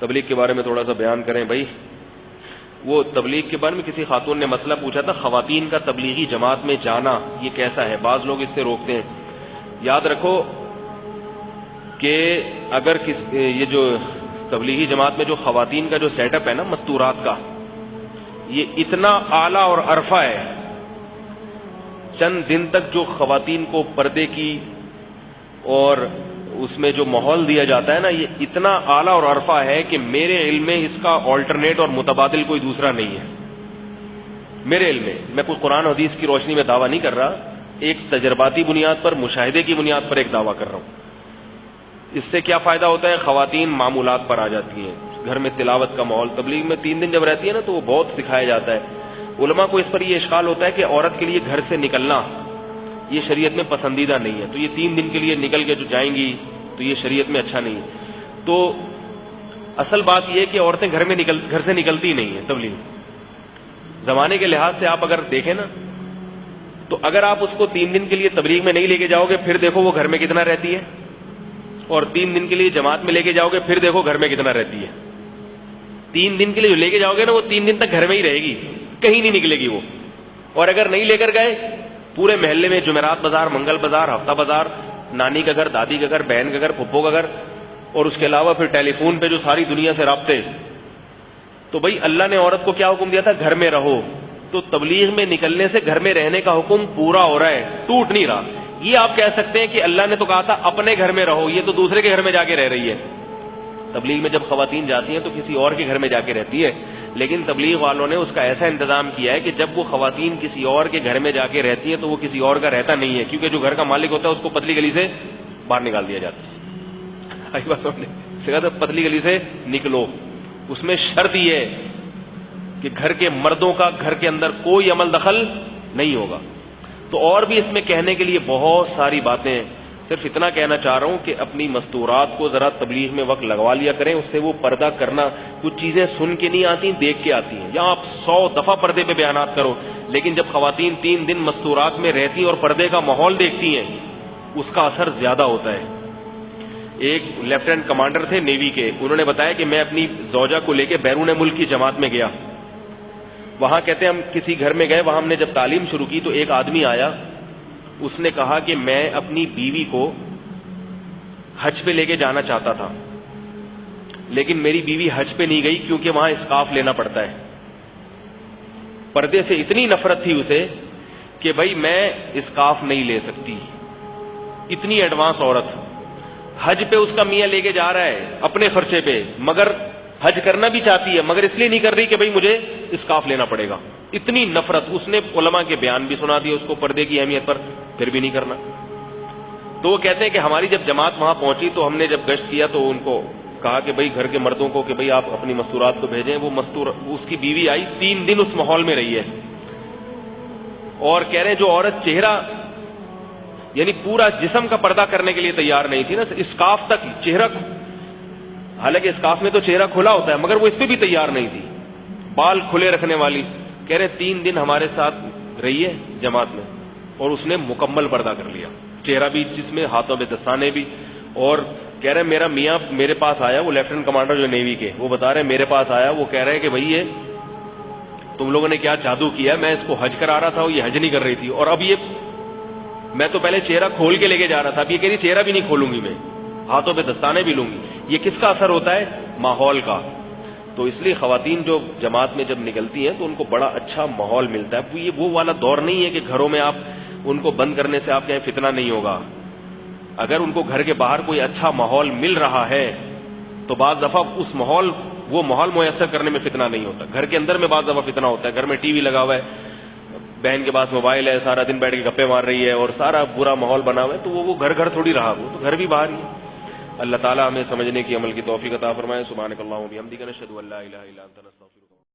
تبلیغ کے بارے میں تھوڑا سا بیان کریں بھائی. وہ تبلیغ کے بارے میں کسی خاتون نے مسئلہ پوچھا تھا، خواتین کا تبلیغی جماعت میں جانا یہ کیسا ہے؟ بعض لوگ اس سے روکتے ہیں. یاد رکھو کہ اگر یہ جو تبلیغی جماعت میں جو خواتین کا جو سیٹ اپ ہے نا مستورات کا، یہ اتنا اعلیٰ اور عرفہ ہے. چند دن تک جو خواتین کو پردے کی اور اس میں جو ماحول دیا جاتا ہے نا، یہ اتنا اعلیٰ اور عرفہ ہے کہ میرے علم میں اس کا آلٹرنیٹ اور متبادل کوئی دوسرا نہیں ہے. میرے علم میں کوئی قرآن حدیث کی روشنی میں دعویٰ نہیں کر رہا، ایک تجرباتی بنیاد پر، مشاہدے کی بنیاد پر ایک دعویٰ کر رہا ہوں. اس سے کیا فائدہ ہوتا ہے؟ خواتین معمولات پر آ جاتی ہیں، گھر میں تلاوت کا ماحول. تبلیغ میں 3 دن جب رہتی ہے نا تو وہ بہت سکھایا جاتا ہے. علماء کو اس پر یہ اشکال ہوتا ہے کہ عورت کے لیے گھر سے نکلنا یہ شریعت میں پسندیدہ نہیں ہے، تو یہ 3 دن کے لیے نکل کے جو جائیں گی تو یہ شریعت میں اچھا نہیں ہے. تو اصل بات یہ ہے کہ عورتیں گھر سے نکلتی نہیں ہیں. تبلیغ زمانے کے لحاظ سے آپ اگر دیکھیں نا تو اگر آپ اس کو 3 دن کے لیے تبلیغ میں نہیں لے کے جاؤ گے پھر دیکھو وہ گھر میں کتنا رہتی ہے، اور 3 دن کے لیے جماعت میں لے کے جاؤ گے پھر دیکھو گھر میں کتنا رہتی ہے. 3 دن کے لیے جو لے کے جاؤ گے نا وہ 3 دن تک گھر میں ہی رہے گی، کہیں نہیں نکلے گی وہ. اور اگر نہیں لے کر گئے پورے محلے میں جمعرات بازار، منگل بازار، ہفتہ بازار، نانی کا گھر، دادی کا گھر، بہن کا گھر، پھپھو کا گھر، اور اس کے علاوہ پھر ٹیلی فون پہ جو ساری دنیا سے رابطے. تو بھائی اللہ نے عورت کو کیا حکم دیا تھا؟ گھر میں رہو. تو تبلیغ میں نکلنے سے گھر میں رہنے کا حکم پورا ہو رہا ہے، ٹوٹ نہیں رہا. یہ آپ کہہ سکتے ہیں کہ اللہ نے تو کہا تھا اپنے گھر میں رہو، یہ تو دوسرے کے گھر میں جا کے رہ رہی ہے. تبلیغ میں جب خواتین جاتی ہیں تو کسی اور کے گھر میں جا کے رہتی ہے، لیکن تبلیغ والوں نے اس کا ایسا انتظام کیا ہے کہ جب وہ خواتین کسی اور کے گھر میں جا کے رہتی ہیں تو وہ کسی اور کا رہتا نہیں ہے، کیونکہ جو گھر کا مالک ہوتا ہے اس کو پتلی گلی سے باہر نکال دیا جاتا ہے. پتلی گلی سے نکلو. اس میں شرط یہ ہے کہ گھر کے مردوں کا گھر کے اندر کوئی عمل دخل نہیں ہوگا. تو اور بھی اس میں کہنے کے لیے بہت ساری باتیں ہیں. صرف اتنا کہنا چاہ رہا ہوں کہ اپنی مستورات کو ذرا تبلیغ میں وقت لگوا لیا کریں، اس سے وہ پردہ کرنا. کچھ چیزیں سن کے نہیں آتی، دیکھ کے آتی ہیں. یہاں آپ 100 دفعہ پردے پہ بیانات کرو، لیکن جب خواتین 3 دن مستورات میں رہتی اور پردے کا ماحول دیکھتی ہیں اس کا اثر زیادہ ہوتا ہے. ایک لیفٹیننٹ کمانڈر تھے نیوی کے، انہوں نے بتایا کہ میں اپنی زوجہ کو لے کے بیرون ملک کی جماعت میں گیا. وہاں کہتے ہیں ہم کسی گھر میں گئے، وہاں ہم نے جب تعلیم شروع کی تو ایک آدمی آیا، اس نے کہا کہ میں اپنی بیوی کو حج پہ لے کے جانا چاہتا تھا، لیکن میری بیوی حج پہ نہیں گئی کیونکہ وہاں اسکارف لینا پڑتا ہے. پردے سے اتنی نفرت تھی اسے کہ بھائی میں اسکارف نہیں لے سکتی. اتنی ایڈوانس عورت حج پہ اس کا میاں لے کے جا رہا ہے اپنے خرچے پہ، مگر حج کرنا بھی چاہتی ہے مگر اس لیے نہیں کر رہی کہ بھائی مجھے اسکارف لینا پڑے گا. اتنی نفرت. اس نے علماء کے بیان بھی سنا دیا اس کو پردے کی اہمیت پر، پھر بھی نہیں کرنا. تو وہ کہتے ہیں کہ ہماری جب جماعت وہاں پہنچی تو ہم نے جب گشت کیا تو ان کو کہا کہ بھئی گھر کے مردوں کو کہ بھئی آپ اپنی مستورات کو بھیجیں. وہ اس کی بیوی آئی، 3 دن اس ماحول میں رہی ہے، اور کہہ رہے ہیں جو عورت چہرہ یعنی پورا جسم کا پردہ کرنے کے لیے تیار نہیں تھی نا، اسکارف تک چہرہ، حالانکہ اسکارف میں تو چہرہ کھلا ہوتا ہے مگر وہ اس پہ بھی تیار نہیں تھی، بال کھلے رکھنے والی. کہہ رہے 3 دن ہمارے ساتھ رہی ہے جماعت میں اور اس نے مکمل پردہ کر لیا، چہرہ بھی جس میں، ہاتھوں میں دستانے بھی. اور کہہ رہے میرا میاں میرے پاس آیا، وہ لیفٹیننٹ کمانڈر جو نیوی کے، وہ بتا رہے میرے پاس آیا، وہ کہہ رہے کہ بھئی یہ تم لوگوں نے کیا جادو کیا، میں اس کو حج کرا رہا تھا، یہ حج نہیں کر رہی تھی، اور اب یہ میں تو پہلے چہرہ کھول کے لے کے جا رہا تھا، اب یہ کہہ رہی چہرہ بھی نہیں کھولوں گی، میں ہاتھوں پہ دستانے بھی لوں گی. یہ کس کا اثر ہوتا ہے؟ ماحول کا. تو اس لیے خواتین جو جماعت میں جب نکلتی ہیں تو ان کو بڑا اچھا ماحول ملتا ہے. یہ وہ والا دور نہیں ہے کہ گھروں میں آپ ان کو بند کرنے سے آپ کہیں فتنہ نہیں ہوگا. اگر ان کو گھر کے باہر کوئی اچھا ماحول مل رہا ہے تو بعض دفعہ وہ ماحول میسر کرنے میں فتنہ نہیں ہوتا. گھر کے اندر میں بعض دفعہ فتنہ ہوتا ہے، گھر میں ٹی وی لگا ہوا ہے، بہن کے پاس موبائل ہے، سارا دن بیٹھ کے گپے مار رہی ہے اور سارا برا ماحول بنا ہوا ہے، تو وہ گھر تھوڑی رہا، وہ تو گھر بھی باہر ہی. اللہ تعالیٰ ہمیں سمجھنے کی، عمل کی توفیق عطا فرمائے. سبحانک اللہم و بحمدک، نشہد ان لا الہ الا انت، نستغفرک.